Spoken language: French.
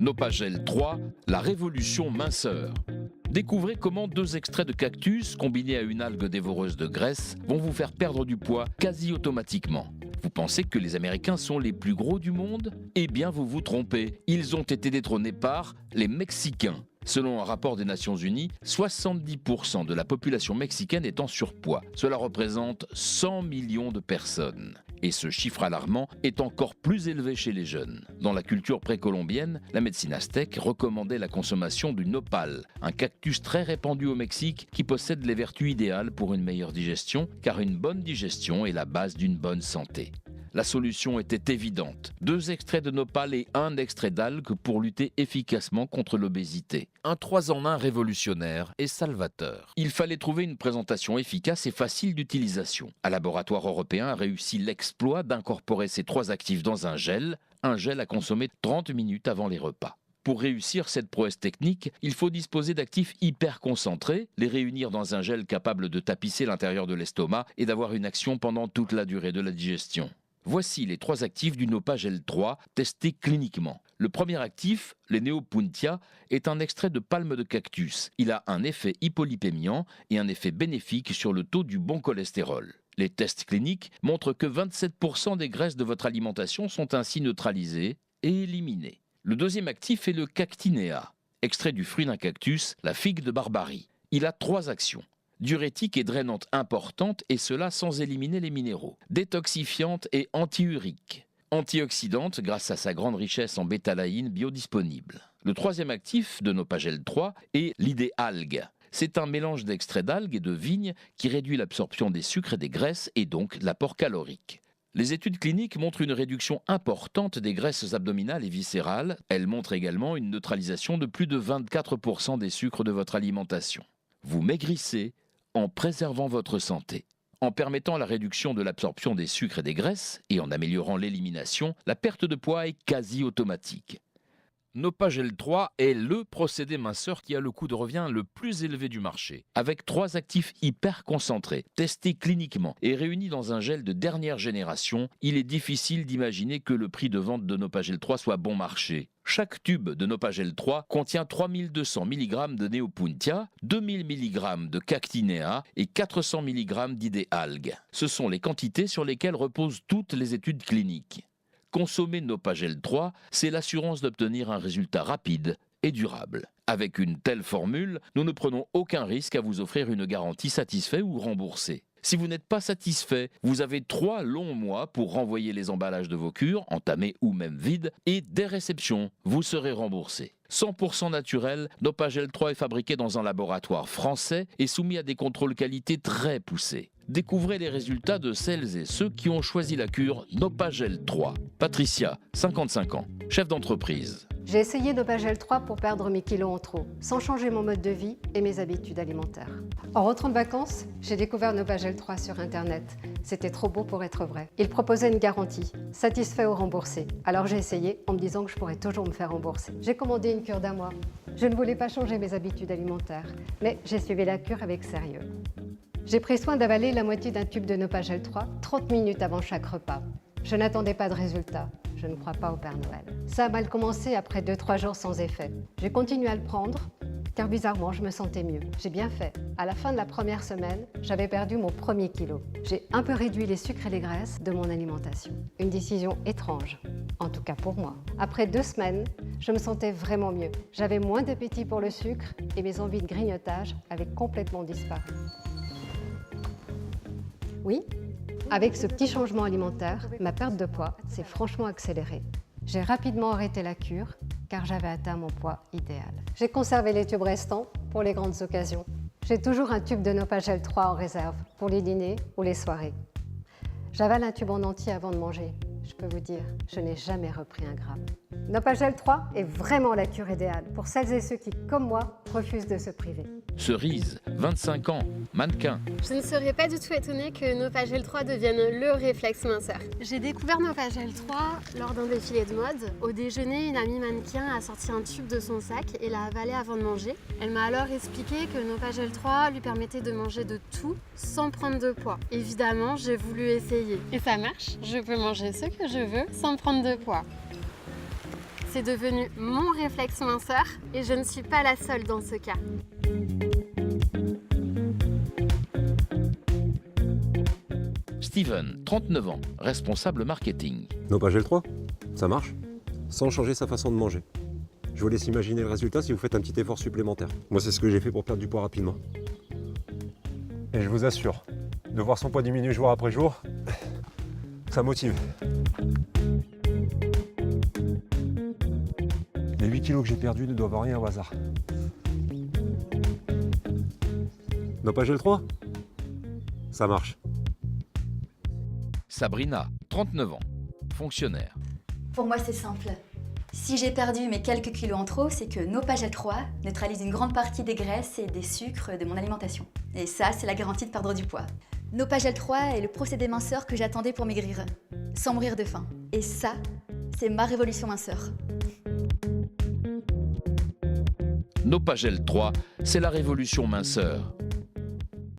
Nopagel 3, la révolution minceur. Découvrez comment 2 extraits de cactus combinés à une algue dévoreuse de graisse vont vous faire perdre du poids quasi automatiquement. Vous pensez que les Américains sont les plus gros du monde? Eh bien, vous vous trompez. Ils ont été détrônés par les Mexicains. Selon un rapport des Nations Unies, 70% de la population mexicaine est en surpoids. Cela représente 100 millions de personnes. Et ce chiffre alarmant est encore plus élevé chez les jeunes. Dans la culture précolombienne, la médecine aztèque recommandait la consommation du nopal, un cactus très répandu au Mexique qui possède les vertus idéales pour une meilleure digestion, car une bonne digestion est la base d'une bonne santé. La solution était évidente. 2 extraits de nopal et 1 extrait d'algue pour lutter efficacement contre l'obésité. Un 3 en 1 révolutionnaire et salvateur. Il fallait trouver une présentation efficace et facile d'utilisation. Un laboratoire européen a réussi l'exploit d'incorporer ces 3 actifs dans un gel à consommer 30 minutes avant les repas. Pour réussir cette prouesse technique, il faut disposer d'actifs hyper concentrés, les réunir dans un gel capable de tapisser l'intérieur de l'estomac et d'avoir une action pendant toute la durée de la digestion. Voici les 3 actifs du Nopagel 3 testés cliniquement. Le premier actif, le Neopuntia, est un extrait de palme de cactus. Il a un effet hypolipémiant et un effet bénéfique sur le taux du bon cholestérol. Les tests cliniques montrent que 27% des graisses de votre alimentation sont ainsi neutralisées et éliminées. Le deuxième actif est le Cactinea, extrait du fruit d'un cactus, la figue de Barbarie. Il a 3 actions. Diurétique et drainante importante, et cela sans éliminer les minéraux. Détoxifiante et antiurique. Antioxydante grâce à sa grande richesse en bétalaïne biodisponible. Le troisième actif de Nopagel 3 est l'idéalgue. C'est un mélange d'extraits d'algues et de vigne qui réduit l'absorption des sucres et des graisses et donc l'apport calorique. Les études cliniques montrent une réduction importante des graisses abdominales et viscérales. Elles montrent également une neutralisation de plus de 24% des sucres de votre alimentation. Vous maigrissez en préservant votre santé. En permettant la réduction de l'absorption des sucres et des graisses et en améliorant l'élimination, la perte de poids est quasi automatique. Nopagel 3 est le procédé minceur qui a le coût de revient le plus élevé du marché. Avec 3 actifs hyper concentrés, testés cliniquement et réunis dans un gel de dernière génération, il est difficile d'imaginer que le prix de vente de Nopagel 3 soit bon marché. Chaque tube de Nopagel 3 contient 3200 mg de Neopuntia, 2000 mg de Cactinea et 400 mg d'idéalgue. Ce sont les quantités sur lesquelles reposent toutes les études cliniques. Consommer Nopagel 3, c'est l'assurance d'obtenir un résultat rapide et durable. Avec une telle formule, nous ne prenons aucun risque à vous offrir une garantie satisfait ou remboursée. Si vous n'êtes pas satisfait, vous avez 3 longs mois pour renvoyer les emballages de vos cures, entamés ou même vides, et dès réception, vous serez remboursé. 100% naturel, Nopagel 3 est fabriqué dans un laboratoire français et soumis à des contrôles qualité très poussés. Découvrez les résultats de celles et ceux qui ont choisi la cure Nopagel 3. Patricia, 55 ans, chef d'entreprise. J'ai essayé Nopagel 3 pour perdre mes kilos en trop, sans changer mon mode de vie et mes habitudes alimentaires. En rentrant de vacances, j'ai découvert Nopagel 3 sur Internet. C'était trop beau pour être vrai. Il proposait une garantie, satisfait ou remboursé. Alors j'ai essayé en me disant que je pourrais toujours me faire rembourser. J'ai commandé une cure d'1 mois. Je ne voulais pas changer mes habitudes alimentaires, mais j'ai suivi la cure avec sérieux. J'ai pris soin d'avaler la moitié d'un tube de Nopagel 3 30 minutes avant chaque repas. Je n'attendais pas de résultat. Je ne crois pas au Père Noël. Ça a mal commencé après 2-3 jours sans effet. J'ai continué à le prendre, car bizarrement, je me sentais mieux. J'ai bien fait. À la fin de la première semaine, j'avais perdu mon premier kilo. J'ai un peu réduit les sucres et les graisses de mon alimentation. Une décision étrange, en tout cas pour moi. Après 2 semaines, je me sentais vraiment mieux. J'avais moins d'appétit pour le sucre et mes envies de grignotage avaient complètement disparu. Oui, avec ce petit changement alimentaire, ma perte de poids s'est franchement accélérée. J'ai rapidement arrêté la cure car j'avais atteint mon poids idéal. J'ai conservé les tubes restants pour les grandes occasions. J'ai toujours un tube de Nopagel 3 en réserve pour les dîners ou les soirées. J'avale un tube en entier avant de manger. Je peux vous dire, je n'ai jamais repris un gramme. Nopagel 3 est vraiment la cure idéale pour celles et ceux qui, comme moi, refusent de se priver. Cerise, 25 ans, mannequin. Je ne serais pas du tout étonnée que Nopagel 3 devienne le réflexe minceur. J'ai découvert Nopagel 3 lors d'un défilé de mode. Au déjeuner, une amie mannequin a sorti un tube de son sac et l'a avalé avant de manger. Elle m'a alors expliqué que Nopagel 3 lui permettait de manger de tout sans prendre de poids. Évidemment, j'ai voulu essayer. Et ça marche, je peux manger ce que je veux sans prendre de poids. C'est devenu mon réflexe minceur et je ne suis pas la seule dans ce cas. Steven, 39 ans, responsable marketing. Nopagel 3, ça marche, sans changer sa façon de manger. Je vous laisse imaginer le résultat si vous faites un petit effort supplémentaire. Moi, c'est ce que j'ai fait pour perdre du poids rapidement. Et je vous assure, de voir son poids diminuer jour après jour, ça motive. Les 8 kilos que j'ai perdus ne doivent rien au hasard. Nopagel 3, ça marche. Sabrina, 39 ans, fonctionnaire. Pour moi, c'est simple. Si j'ai perdu mes quelques kilos en trop, c'est que Nopagel 3 neutralise une grande partie des graisses et des sucres de mon alimentation. Et ça, c'est la garantie de perdre du poids. Nopagel 3 est le procédé minceur que j'attendais pour maigrir, sans mourir de faim. Et ça, c'est ma révolution minceur. Nopagel 3, c'est la révolution minceur.